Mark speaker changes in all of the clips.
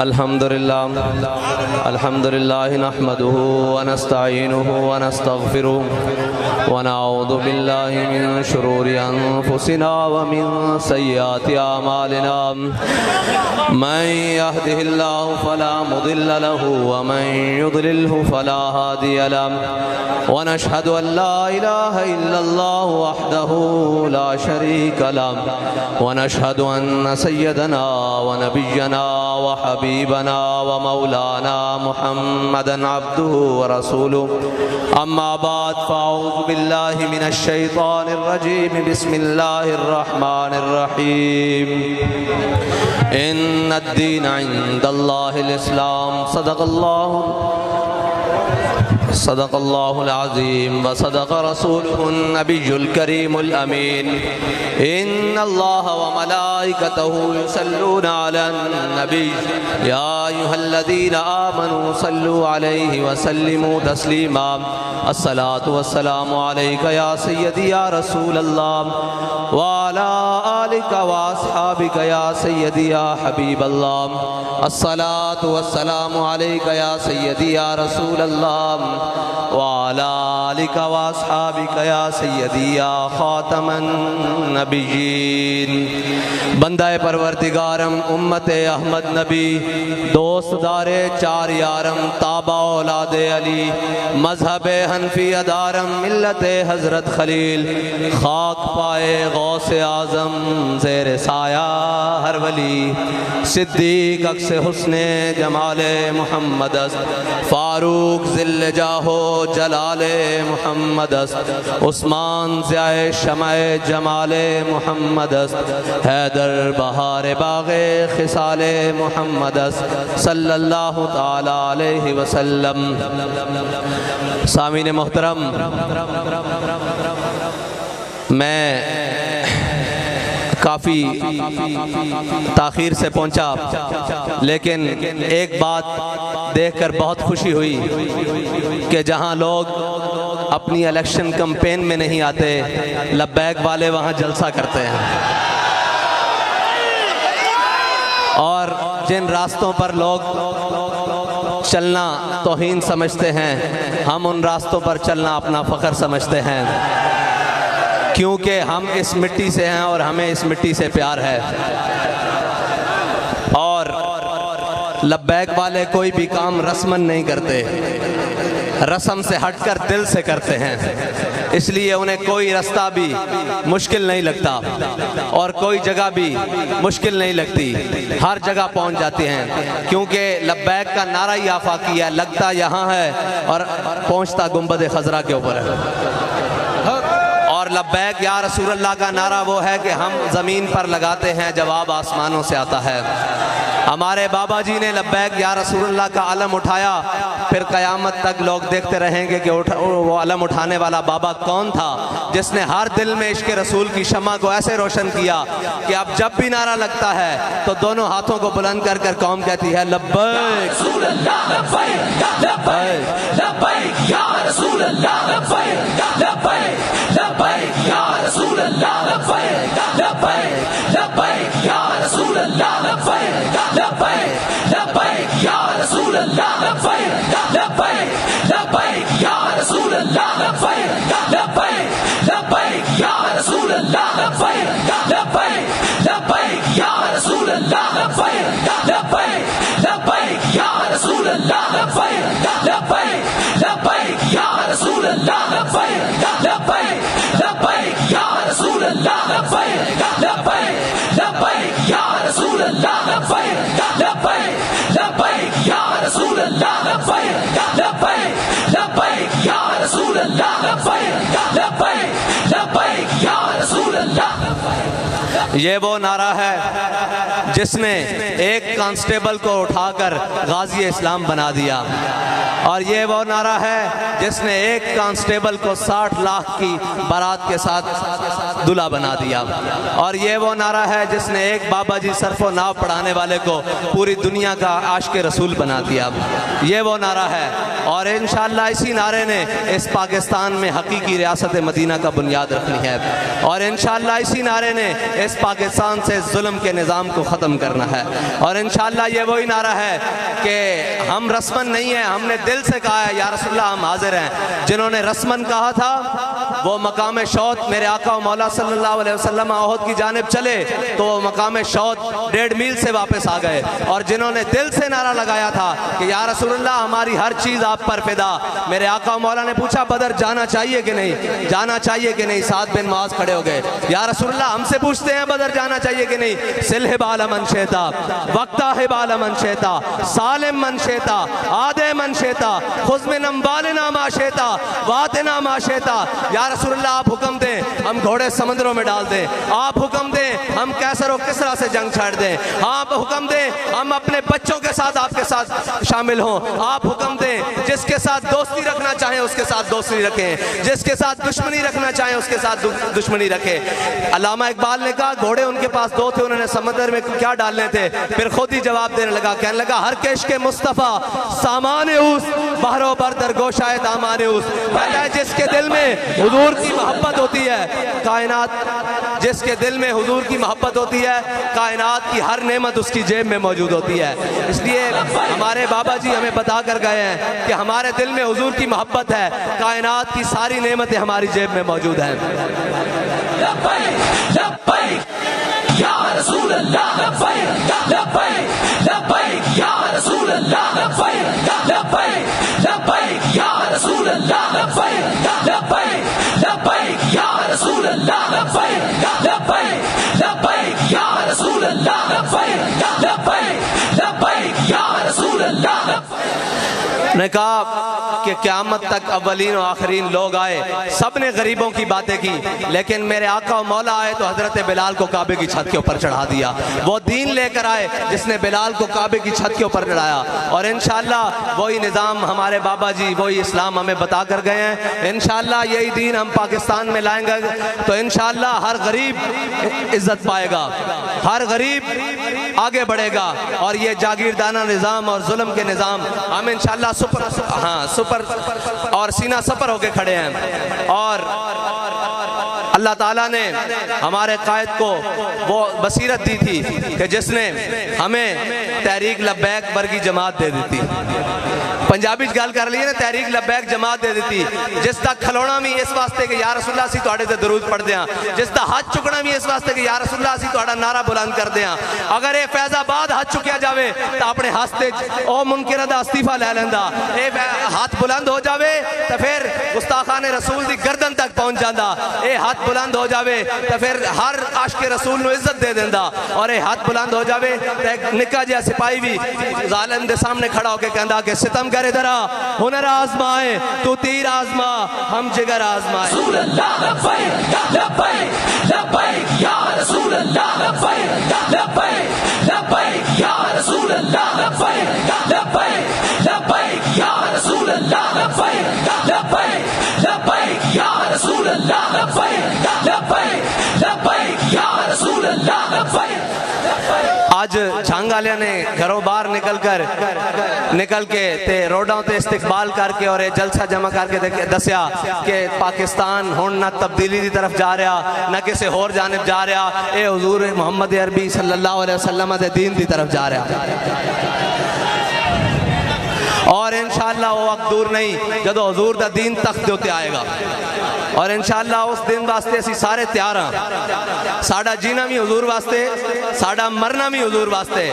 Speaker 1: الحمد لله نحمده ونستعينه ونستغفره ونعوذ بالله من شرور أنفسنا ومن سيئات أعمالنا من يهده الله فلا مضل له ومن يضلله فلا هادي له ونشهد أن لا إله إلا الله وحده لا شريك له ونشهد أن سيدنا ونبينا وحبيبنا ومولانا محمدا عبده ورسوله أما بعد فأعوذ بالله من الشيطان الرجيم بسم الله الرحمن الرحيم إن الدين عند الله الإسلام صدق الله العظيم وصدق رسوله النبي الكريم الأمين إن الله وملائكته يصلون على النبي يا أيها الذين آمنوا صلوا عليه وسلموا تسليما الصلاة والسلام عليك يا سيدي يا رسول الله وعلى آلك وأصحابك يا سيدي يا حبيب الله الصلاة والسلام عليك يا سيدي يا رسول الله وعلى آلك وأصحابك يا سيدي يا خاتم النبيين بندہ پروردگارم امت احمد نبی دوست دار چار یارم تابع اولاد علی مذہب حنفی ادارم ملت حضرت خلیل خاک پائے غوث اعظم زیر سایہ ہر ولی صدیق عکس حسن جمال محمد است فاروق ذل جاہو جلال محمد است عثمان ضیاء شمع جمال محمد است حیدر بہار باغ خصال محمد است صلی اللہ تعالی علیہ وسلم سامعین محترم میں کافی تاخیر سے پہنچا لیکن ایک بات دیکھ کر بہت خوشی ہوئی کہ جہاں لوگ اپنی الیکشن کمپین میں نہیں آتے لبیک والے وہاں جلسہ کرتے ہیں اور جن راستوں پر لوگ چلنا توہین سمجھتے ہیں ہم ان راستوں پر چلنا اپنا فخر سمجھتے ہیں کیونکہ ہم اس مٹی سے ہیں اور ہمیں اس مٹی سے پیار ہے اور لبیک والے کوئی بھی کام رسمن نہیں کرتے رسم سے ہٹ کر دل سے کرتے ہیں اس لیے انہیں کوئی رستہ بھی مشکل نہیں لگتا اور کوئی جگہ بھی مشکل نہیں لگتی ہر جگہ پہنچ جاتے ہیں کیونکہ لبیک کا نعرہ ہی آفاقی ہے لگتا یہاں ہے اور پہنچتا گنبد خضرا کے اوپر ہے اور لبیک یا رسول اللہ کا نعرہ وہ ہے کہ ہم زمین پر لگاتے ہیں جواب آسمانوں سے آتا ہے ہمارے بابا جی نے لبیک یا رسول اللہ کا علم اٹھایا پھر قیامت تک لوگ دیکھتے رہیں گے کہ وہ علم اٹھانے والا بابا کون تھا جس نے ہر دل میں عشق رسول کی شمع کو ایسے روشن کیا کہ اب جب بھی نعرہ لگتا ہے تو دونوں ہاتھوں کو بلند کر کر قوم کہتی ہے لبیک رسول اللہ لبیک لبیک لبیک یا رسول اللہ لبیک لبیک لبیک یا رسول اللہ لبیک لبیک لبیک یا رسول اللہ لبیک لبیک لبیک یا رسول اللہ لبیک لبیک لبیک یا رسول اللہ لبیک لبیک لبیک یا رسول اللہ لبیک لبیک لبیک یا رسول اللہ لبیک لبیک لبیک یا رسول اللہ لبیک لبیک لبیک یا رسول اللہ لبیک لبیک لبیک یا رسول اللہ لبیک لبیک لبیک یا رسول اللہ لبیک لبیک لبیک یا رسول اللہ لبیک لبیک لبیک یا رسول اللہ لبیک لبیک لبیک یا رسول اللہ یہ وہ نعرہ ہے جس نے ایک کانسٹیبل کو اٹھا کر غازی اسلام بنا دیا اور یہ وہ نعرہ ہے جس نے ایک کانسٹیبل کو 60 لاکھ کی بارات کے ساتھ دلہا بنا دیا اور یہ وہ نعرہ ہے جس نے ایک بابا جی صرف و ناو پڑھانے والے کو پوری دنیا کا عاشق رسول بنا دیا یہ وہ نعرہ ہے اور انشاءاللہ اسی نعرے نے اس پاکستان میں حقیقی ریاست مدینہ کا بنیاد رکھنی ہے اور انشاءاللہ اسی نعرے نے اس پاکستان سے ظلم کے نظام کو ختم کرنا ہے۔ اور انشاءاللہ یہ وہی نعرہ ہے کہ ہم رسمن نہیں ہیں، ہم نے دل سے کہا ہے یا رسول اللہ ہم حاضر ہیں۔ جنہوں نے رسمن کہا تھا وہ مقام شوط میرے آقا و مولا صلی اللہ علیہ وسلم احد کی جانب چلے تو وہ مقام شوط 1.5 میل سے واپس آ گئے، اور جنہوں نے دل سے نعرہ لگایا تھا کہ یا رسول اللہ ہماری ہر چیز آپ پر فدا، میرے آقا و مولا نے پوچھا بدر جانا چاہیے کہ نہیں، جانا چاہیے کہ نہیں، سعد بن معاذ کھڑے ہو گئے، یا رسول اللہ ہم سے پوچھتے ہیں بدر جانا چاہیے کہ نہیں، سلح بال من شیتا وقتا ہے بال من شیتا سالم من شیتا آدے من شیتا خذ من اموالنا ما شیتا واتنا ما شیتا، یا رسول اللہ آپ حکم دیں ہم گھوڑے سمندروں میں ڈال دیں، آپ حکم دیں ہم کیسر و کسرا سے جنگ چھاڑ دیں، آپ حکم دیں ہم اپنے بچوں کے ساتھ آپ کے ساتھ شامل ہوں، آپ حکم دیں جس کے ساتھ دوستی رکھنا چاہیں اس کے ساتھ دوستی رکھیں، جس کے ساتھ دشمنی رکھنا چاہیں اس کے ساتھ دشمنی رکھیں۔ علامہ اقبال نے کہا گھوڑے ان کے پاس 2 تھے، انہوں نے سمندر میں کیا ڈالنے تھے، پھر خود ہی جواب دینے لگا، کہنے لگا ہر کش کے مصطفیٰ سامان اوس بحر و بر در گوشائے دامان اوس، کہتا ہے جس کے دل میں حضور کی محبت ہوتی ہے کائنات، جس کے دل میں حضور کی محبت ہوتی ہے کائنات کی ہر نعمت اس کی جیب میں موجود ہوتی ہے۔ اس لیے ہمارے بابا جی ہمیں بتا کر گئے ہیں کہ ہمارے دل میں حضور کی محبت ہے، کائنات کی ساری نعمتیں ہماری جیب میں موجود ہیں۔
Speaker 2: لبیک لبیک یا رسول اللہ، لبیک لبیک لبیک یا رسول اللہ، لبیک لبیک لبیک یا رسول اللہ، لبیک لبیک لبیک یا رسول اللہ، لبیک لبیک لبیک یا رسول اللہ، لبیک لبیک لبیک یا رسول اللہ۔
Speaker 1: نے کہا کہ قیامت تک اولین و آخرین لوگ آئے، سب نے غریبوں کی باتیں کی، لیکن میرے آقا و مولا آئے تو حضرت بلال کو کعبے کی چھت کے اوپر چڑھا دیا۔ وہ دین لے کر آئے جس نے بلال کو کعبے کی چھت کے اوپر چڑھایا، اور انشاءاللہ وہی نظام ہمارے بابا جی وہی اسلام ہمیں بتا کر گئے ہیں۔ انشاءاللہ یہی دین ہم پاکستان میں لائیں گے تو انشاءاللہ ہر غریب عزت پائے گا، ہر غریب آگے بڑھے گا، اور یہ جاگیردانہ نظام اور ظلم کے نظام ہم انشاءاللہ سپر اور سینہ سپر ہو کے کھڑے ہیں۔ اور اللہ تعالیٰ نے ہمارے قائد کو وہ بصیرت دی تھی کہ جس نے ہمیں تحریک لبیک ورگی جماعت دے دی تھی، پنجابی گل کر لیے نا، تحریک لبیک جماعت دے دیتی، جس دا کھلونا بھی اس واسطے کہ یا رسول اللہ اسی تواڈے تے درود پڑھ دیاں، جس دا ہاتھ چکنا بھی اس واسطے کہ یا رسول اللہ اسی تواڈا نعرہ بلند کر دیاں۔ اگر اے فیض آباد ہاتھ چکیا جاوے تو اپنے ہاستے او منکرہ دا استعفیٰ لے لیندا، اے ہاتھ بلند ہو جاوے تو پھر گستاخان رسول دی گردن تک پہنچ جاندا، اے ہاتھ بلند ہو جاوے تو پھر ہر عاشق رسول نو عزت دے دیندا، اور اے ہاتھ بلند ہو جاوے تو ایک نکا جہا سپاہی بھی ظالم دے سامنے کھڑا ہو کے کہندا کہ ستم کرے درا ہنر آزمائے تو تیر آزما ہم جگر آزمائے۔
Speaker 2: رسول اللہ لبیک لبیک لبیک یا رسول اللہ، لبیک لبیک لبیک یا رسول اللہ، لبیک لبیک لبیک یا رسول اللہ، لبیک لبیک لبیک یا رسول اللہ، لبیک لبیک لبیک یا رسول اللہ، لبیک۔
Speaker 1: آج جھانگ والے نے گھروں باہر نکل کے تے روڈوں تے استقبال کر کے اور جلسہ جمع کر کے دسیا کہ پاکستان ہن نہ تبدیلی دی طرف جا رہا نہ کسی اور جانب جا رہا، اے حضور محمد عربی صلی اللہ علیہ وسلم دے دین دی طرف جا رہا، اور انشاءاللہ وہ وقت دور نہیں جدو حضور دا دین تخت دے اوتے آئے گا، اور انشاءاللہ اس دن واسطے اسی سارے تیار ہاں، ساڈا جینا بھی حضور واسطے، ساڈا مرنا بھی حضور واسطے،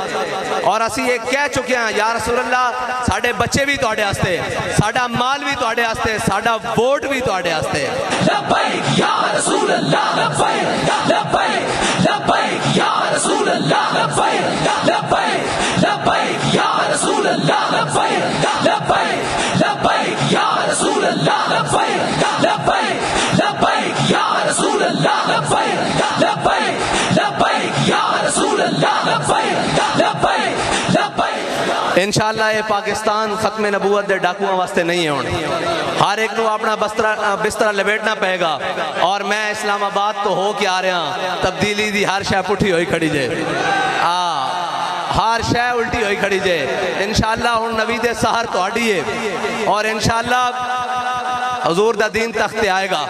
Speaker 1: اور اسی یہ کہہ چکے ہیں یا رسول اللہ ساڈے بچے بھی تواڈے واسطے، ساڈا مال بھی تواڈے واسطے، ساڈا ووٹ بھی تواڈے واسطے۔
Speaker 2: لبیک یا رسول اللہ، لبیک لبیک لبیک یا رسول اللہ، لبیک لبیک لبیک یا رسول اللہ، لبیک لبیک لبیک یا رسول اللہ، لبیک لبیک لبیک یا رسول اللہ، لبیک لبیک لبیک یا رسول اللہ، لبیک لبیک لبیک۔
Speaker 1: انشاءاللہ یہ پاکستان ختم نبوت دے ڈاکوਆਂ واسطے نہیں ہے ہونے، ہر ایک نو اپنا بستر لپیٹنا پہے گا، اور میں اسلام آباد تو ہو کے آ رہا ہاں، تبدیلی دی ہر شے پٹھی ہوئی کھڑی جے، ہر شے الٹی ہوئی کھڑی جے، انشاءاللہ ہن نبی دے سحر تہاڈی ہے، اور انشاءاللہ حضور دا دین تخت آئے گا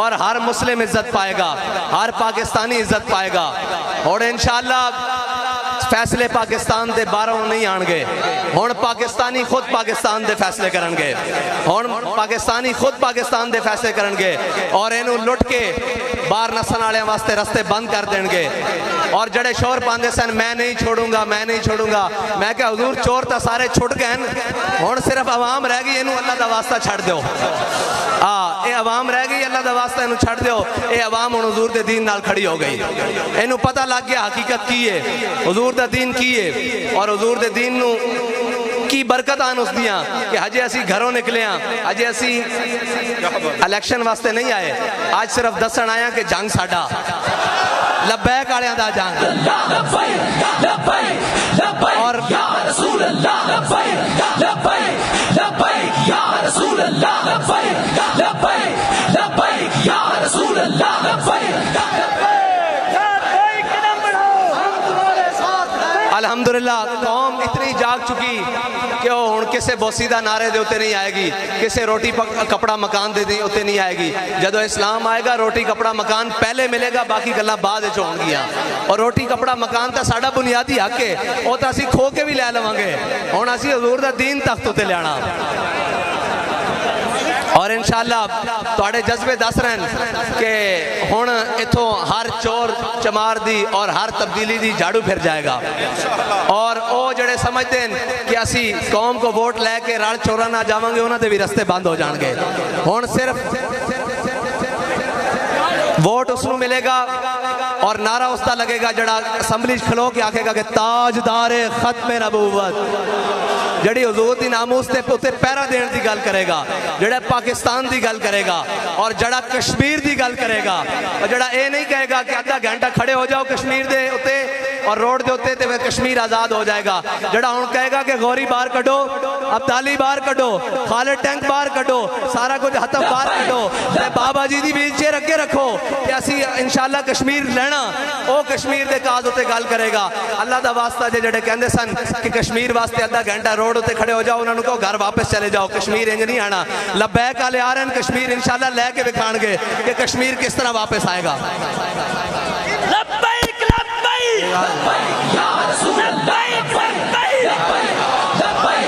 Speaker 1: اور ہر مسلم عزت پائے گا, ہر پاکستانی عزت پائے گا. اور انشاءاللہ فیصلے پاکستان دے باہروں نہیں آن گے, ہن پاکستانی خود پاکستان دے فیصلے کرن گے, ہن پاکستانی خود پاکستان دے فیصلے کرن گے اور اینو لٹ کے باہر نسن والے واسطے رستے بند کر دین گے. اور جڑے شور پاندے سن میں نہیں چھوڑوں گا, میں نہیں چھوڑوں گا, میں کہ حضور چور تا سارے چھٹ گئے, ہن صرف عوام رہ گئی, اینو اللہ دا واسطہ چھڑ دیو. اے عوام رہ گئی, اللہ دا واسطہ اینو چھڑ دیو. اے عوام ہن حضور دے دین نال کھڑی ہو گئی, اینو پتہ لگ گیا حقیقت کی ہے, حضور دا دین کی ہے. اور حضور دے دین نو کی برکت آن اس دیاں کہ ہجے اسی گھروں نکلے ہیں, ہجے اسی الیکشن واسطے نہیں آئے, آج صرف دسن آیا کہ جنگ ساڈا لبیک آلیاں دا جنگ. اور الحمدللہ قوم اتنی جاگ چکی کہ وہ ہن کسے بوسیدہ نعرے دے ہوتے نہیں آئے گی, کسے روٹی کپڑا مکان دے دی ہوتے نہیں آئے گی. جدو اسلام آئے گا روٹی کپڑا مکان پہلے ملے گا, باقی گلاں بعد وچ ہون گیاں. اور روٹی کپڑا مکان تا ساڈا بنیادی حق ہے, وہ تا اسی کھو کے بھی لے لواں گے, ہن اسی حضور دا دین تخت تے لینا. اور انشاءاللہ تواڈے جذبے دس رہن کہ ہن ایتھوں ہر چور چمار دی اور ہر تبدیلی دی جھاڑو پھر جائے گا. اور او جڑے سمجھتے ہیں کہ اسی قوم کو ووٹ لے کے رل چوراں نہ جاواں گے, انہاں دے بھی رستے بند ہو جان گے. ہن صرف ووٹ اس نو ملے گا اور نعرہ اس دا لگے گا جڑا اسمبلی کھلو کے آکھے گا کہ تاجدار ختم نبوت, جڑی حضور دی ناموس تے پوتے پیرا دین دی گل کرے گا, جڑا پاکستان دی گل کرے گا, اور جڑا کشمیر دی گل کرے گا, اور جڑا اے نہیں کہے گا کہ آدھا گھنٹہ کھڑے ہو جاؤ کشمیر دے اتے اور روڈ دے اتے تے کشمیر آزاد ہو جائے گا. جڑا ہن کہے گا کہ غوری باہر کڈو, ابدالی باہر کڈو, خالد ٹینک باہر کڈو, سارا کچھ ختم باہر کڈو, تے بابا جی دی ویل چیئر اگے رکھو کہ اسی انشاءاللہ کشمیر لینا, او کشمیر دے کاز اتے گل کرے گا. اللہ دا واسطہ جڑے کہندے سن کہ کشمیر واسطے آدھا گھنٹہ روڈ اتے کھڑے ہو جاؤ, انہوں نے کہو گھر واپس چلے جاؤ, کشمیر انج نہیں آنا. لبیک والے آ رہے ہیں, کشمیر انشاءاللہ لے کے دکھان گے کہ کشمیر کس طرح واپس آئے گا.
Speaker 2: لبیک لبیک یا رسول اللہ, لبیک لبیک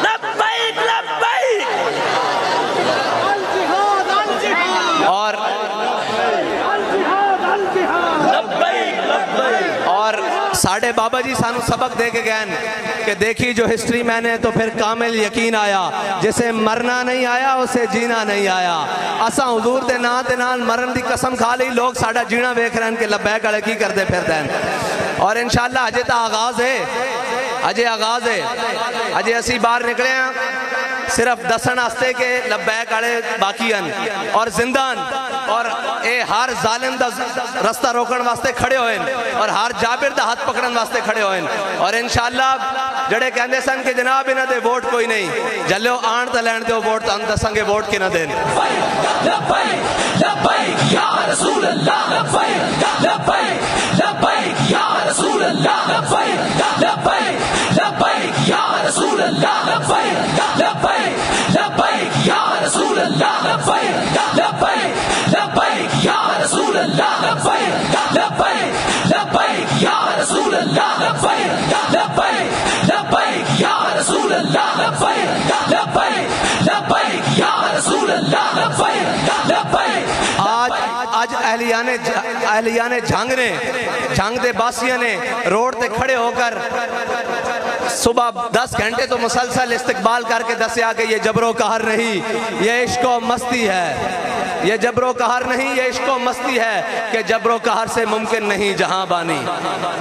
Speaker 2: لبیک لبیک.
Speaker 1: اور ساڑھے بابا جی سانو سبق دے کے گئے کہ دیکھی جو ہسٹری میں نے تو پھر کامل یقین آیا, جسے مرنا نہیں آیا اسے جینا نہیں آیا. اساں حضور دے نا تے نال مرن دی قسم کھا لی, لوگ ساڑھا جینا ویکھ رہے ہیں کہ لبیک والے کی کردے پھر دین. اور انشاءاللہ اجے تا آغاز ہے, اجے آغاز ہے, اجے اسی باہر نکلے ہیں صرف دسن آستے کے لبیک والے باقی ہیں اور زندان, اور اے ہر ظالم دا رستہ روکن واسطے کھڑے ہوئے اور ہر جابر دا ہاتھ پکڑن واسطے کھڑے ہوئے. اور انشاءاللہ جڑے کہندے سن کہ جناب انہاں دے ووٹ کوئی نہیں, جلو آن تے لین دیو ووٹ, تاں دساں گے ووٹ کنا دین.
Speaker 2: لبیک لبیک یا رسول اللہ, لبیک لبیک لبیک یا رسول اللہ, لبیک لبیک لبیک یا رسول اللہ, لبیک لبیک لبیک یا رسول اللہ, لبیک لبیک لبیک یا رسول اللہ, لبیک لبیک لبیک یا رسول اللہ, لبیک لبیک لبیک یا رسول اللہ, لبیک لبیک لبیک یا رسول اللہ, لبیک لبیک.
Speaker 1: آج اہلیان جھنگ نے, جھنگ دے باسیاں نے روڈ تے کھڑے ہو کر صبح 10 گھنٹے تو مسلسل استقبال کر کے دسیا کہ یہ جبر و قہر نہیں, یہ عشق و مستی ہے, یہ جبر و قہر نہیں, یہ عشق و مستی ہے کہ جبر و قہر سے ممکن نہیں جہاں بانی.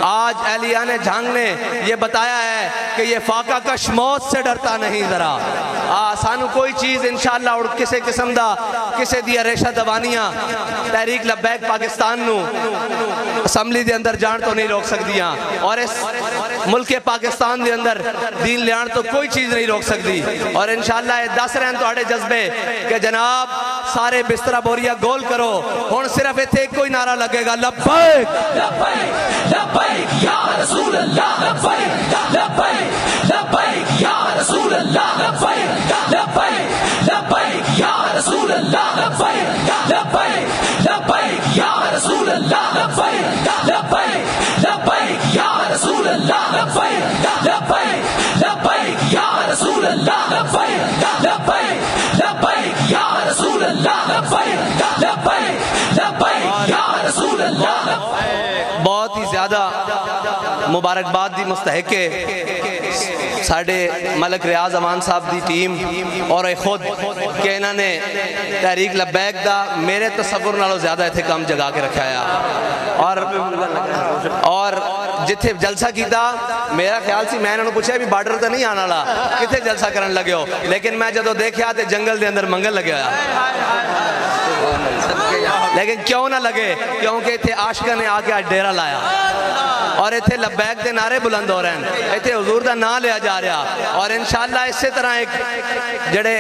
Speaker 1: آج اہلیان جھنگ نے یہ بتایا ہے کہ یہ فاقہ کش موت سے ڈرتا نہیں ذرا. سانو کوئی چیز انشاءاللہ اور کسے قسم دا کسے دیا ریشہ دوانیاں تحریک لبیک پاکستان نو اسمبلی دے اندر جان تو نہیں روک سکدیاں, اور اس ملک پاکستان دے اندر دین لیان تو کوئی چیز نہیں روک سکتی. اور انشاءاللہ یہ دس رہے ہیں تواڈے جذبے کہ جناب سارے بسترہ بوریا گول کرو, ہن صرف ایتھے کوئی نعرہ لگے گا, لبیک
Speaker 2: لبیک لبیک یا رسول اللہ, لبیک لبیک لبیک یا رسول اللہ,
Speaker 1: زیادہ مبارکباد دی مستحق ہے ساڈے ملک ریاض امان صاحب دی ٹیم اور خود کہ انہوں نے تحریک لبیک دا میرے تصور نالوں زیادہ اتنے کام جگا کے رکھا ہے اور جتھے جلسہ کیتا میرا خیال سی میں انہوں نے پوچھا بھی بارڈر تو نہیں آنا لا کتنے جلسہ کرن لگے ہو لیکن میں جدو دیکھا تے جنگل دے اندر منگل لگے ہوا لیکن کیوں نہ لگے کیونکہ اتھے عاشقہ نے آ کے آج ڈیرہ لایا اور اتھے لبیک دے نعرے بلند ہو رہے ہیں اتھے حضور دا نام لیا جا رہا اور انشاءاللہ اسی طرح ایک جڑے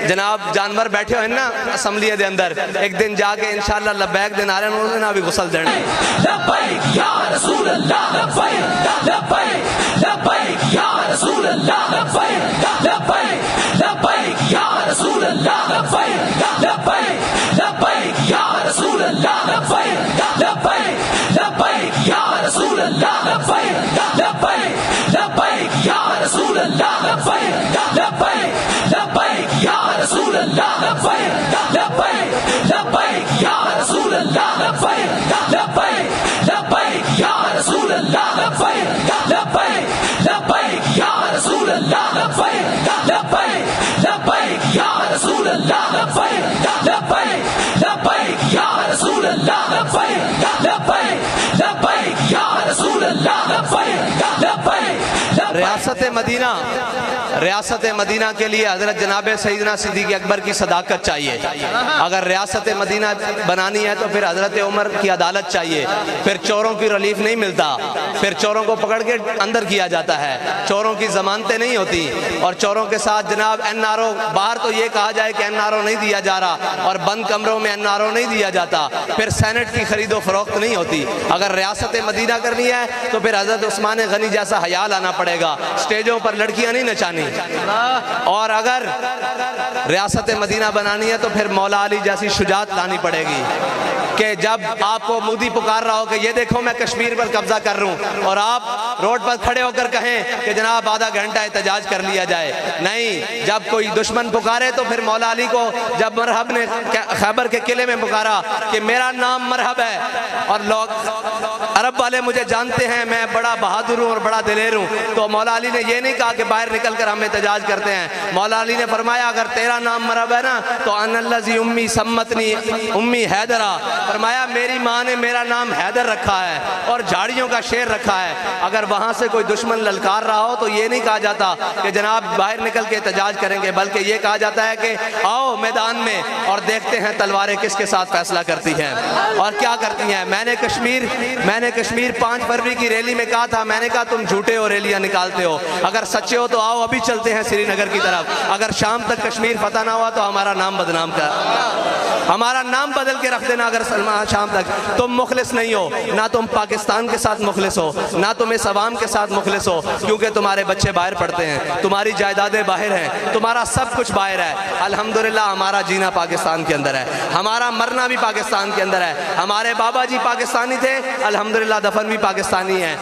Speaker 1: جناب جانور بیٹھے ہوئے نا اسمبلی دے اندر ایک دن جا کے انشاءاللہ لبیک دے نعرے انہوں نے بھی غسل دینے
Speaker 2: لبیک یا رسول اللہ لبیک لبیک لبیک یا رسول اللہ لبیک لبیک لبیک یا رسول اللہ لبیک لبیک لبیک یا رسول اللہ لبیک لبیک لبیک یا رسول اللہ لبیک لبیک لبیک یا رسول اللہ لبیک لبیک لبیک یا رسول اللہ لبیک لبیک لبیک یا رسول اللہ لبیک لبیک لبیک یا رسول اللہ لبیک لبیک لبیک یا رسول اللہ لبیک لبیک لبیک یا رسول اللہ لبیک لبیک لبیک یا رسول اللہ لبیک لبیک لبیک یا رسول اللہ لبیک لبیک
Speaker 1: ریاست مدینہ کے لیے حضرت جناب سیدنا صدیق اکبر کی صداقت چاہیے اگر ریاست مدینہ بنانی ہے تو پھر حضرت عمر کی عدالت چاہیے پھر چوروں کی ریلیف نہیں ملتا پھر چوروں کو پکڑ کے اندر کیا جاتا ہے چوروں کی ضمانتیں نہیں ہوتی اور چوروں کے ساتھ جناب این آر او باہر تو یہ کہا جائے کہ این آر او نہیں دیا جا رہا اور بند کمروں میں این آر او نہیں دیا جاتا پھر سینٹ کی خرید و فروخت نہیں ہوتی اگر ریاست مدینہ کرنی ہے تو پھر حضرت عثمان غنی جیسا حیا لانا پڑے گا سٹیجوں پر لڑکیاں نہیں نچانی اور اگر ریاست مدینہ بنانی ہے تو پھر مولا علی جیسی شجاعت لانی پڑے گی کہ جب آپ کو مودی پکار رہا ہو کہ یہ دیکھو میں کشمیر پر قبضہ کر رہا ہوں اور آپ روڈ پر کھڑے ہو کر کہیں کہ جناب آدھا گھنٹہ احتجاج کر لیا جائے نہیں جب کوئی دشمن پکارے تو پھر مولا علی کو جب مرحب نے خیبر کے قلعے میں پکارا کہ میرا نام مرحب ہے اور لوگ عرب والے مجھے جانتے ہیں میں بڑا بہادر ہوں اور بڑا دلیر ہوں تو مولا علی نے یہ نہیں کہا کہ باہر نکل کر ہم احتجاج کرتے ہیں مولا علی نے فرمایا اگر تیرا نام مرحب ہے نا تو ان الذی امی سمتنی امی حیدرہ فرمایا میری ماں نے میرا نام حیدر رکھا ہے اور جھاڑیوں کا شیر رکھا ہے اگر وہاں سے کوئی دشمن للکار رہا ہو تو یہ نہیں کہا جاتا کہ جناب باہر نکل کے احتجاج کریں گے بلکہ یہ کہا جاتا ہے کہ آؤ میدان میں اور دیکھتے ہیں تلواریں کس کے ساتھ فیصلہ کرتی ہیں اور کیا کرتی ہیں میں نے کشمیر 5 فروری کی ریلی میں کہا تھا میں نے کہا تم جھوٹے ہو ریلیاں نکالتے ہو اگر سچے ہو تو آؤ ابھی چلتے ہیں سری نگر کی طرف اگر شام تک کشمیر فتح نہ ہوا تو ہمارا نام بدنام کر ہمارا نام بدل کے رکھ دینا اگر شام تک تم مخلص نہیں ہو نہ تم پاکستان کے ساتھ مخلص ہو نہ تم اس عوام کے ساتھ مخلص ہو کیونکہ تمہارے بچے باہر پڑھتے ہیں تمہاری جائیدادیں باہر ہیں تمہارا سب کچھ باہر ہے الحمدللہ ہمارا جینا پاکستان کے اندر ہے ہمارا مرنا بھی پاکستان کے اندر ہے ہمارے بابا جی پاکستانی تھے الحمدللہ دفن بھی پاکستانی ہیں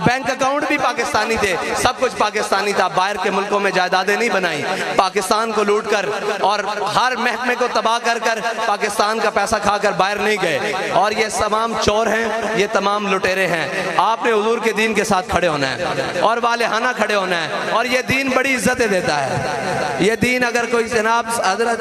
Speaker 1: بینک اکاؤنٹ بھی پاکستانی تھے سب کچھ پاکستانی تھا باہر کے ملکوں میں جائیدادیں نہیں بنائی پاکستان کو لوٹ کر اور ہر محکمے کو تباہ کر پاکستان کا پیسہ کھا کر باہر نہیں گئے اور یہ تمام چور ہیں یہ تمام لٹیرے ہیں آپ نے حضور کے دین کے ساتھ کھڑے ہونا ہے اور والہانہ کھڑے ہونا ہے اور یہ دین بڑی عزتیں دیتا ہے یہ دین اگر کوئی جناب حضرت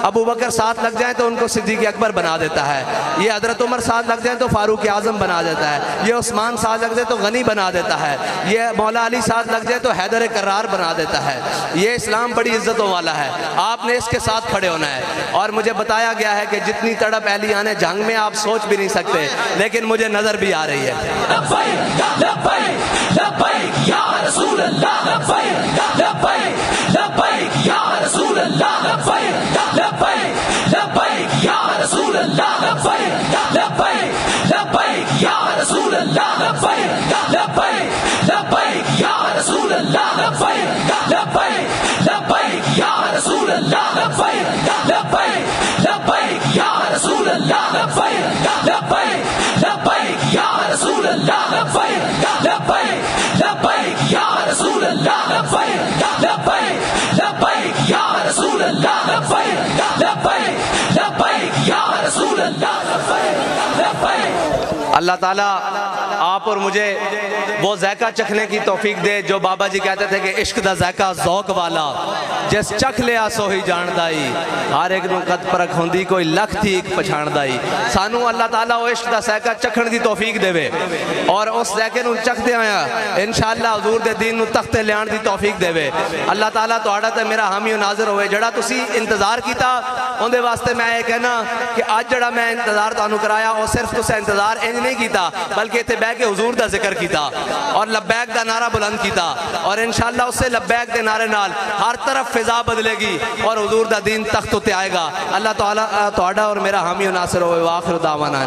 Speaker 1: ابو بکر ساتھ لگ جائیں تو ان کو صدیق اکبر بنا دیتا ہے یہ حضرت عمر ساتھ لگ جائیں تو فاروق اعظم بنا دیتا ہے یہ عثمان ساتھ لگ جائے تو غنی بنا دیتا ہے یہ مولا علی ساتھ لگ جائے تو حیدر کرار بنا دیتا ہے یہ اسلام بڑی عزتوں والا ہے آپ نے اس کے ساتھ کھڑے ہونا ہے اور مجھے بتایا گیا ہے کہ جتنی تڑپ اہلیان جنگ میں آپ سوچ بھی نہیں سکتے لیکن مجھے نظر بھی آ رہی ہے
Speaker 2: لبیک لبیک لبیک یا رسول اللہ لبیک لبیک لبیک یا رسول اللہ لبیک لبیک لبیک یا رسول اللہ لبیک لبیک لبیک یا رسول اللہ لبیک لبیک لبیک یا رسول اللہ لبیک لبیک لبیک یا رسول اللہ لبیک لبیک لبیک یا رسول اللہ لبیک لبیک لبیک یا رسول اللہ لبیک لبیک لبیک یا رسول اللہ لبیک لبیک لبیک یا رسول اللہ لبیک لبیک لبیک یا رسول اللہ لبیک لبیک
Speaker 1: اللہ تعالیٰ آپ اور مجھے وہ ذائقہ چکھنے کی توفیق دے جو بابا جی کہتے تھے کہ عشق دا ذائقہ ذوق والا جس چکھ لیا سو ہی جاندائی ہر ایک نو قد پرکھ ہوندی کوئی لکھ تھی ایک پچھاندائی سانو اللہ تعالیٰ وہ عشق دا ذائقہ چکھن دی توفیق دے وے اور اس ذائقے نو چکھ دے آیا انشاءاللہ حضور دے دین نو تختے لیان دی توفیق دے وے اللہ تعالیٰ تہاڈا تے میرا حامی و ناظر ہوئے جڑا تسی انتظار کیتا اندے واسطے میں یہ کہنا کہ آج جڑا میں انتظار تانوں کرایا وہ صرف تسے انتظار انج نہیں کیتا بلکہ تے بہ کے حضور دا ذکر کیتا اور لبیک دا نعرہ بلند کیتا اور انشاءاللہ اس سے لبیک دے نعرے نال ہر طرف فضا بدلے گی اور حضور دا دین تخت تے آئے گا اللہ تعالیٰ تہاڈا اور میرا حامی و ناصر ہوئے وآخر دعوانا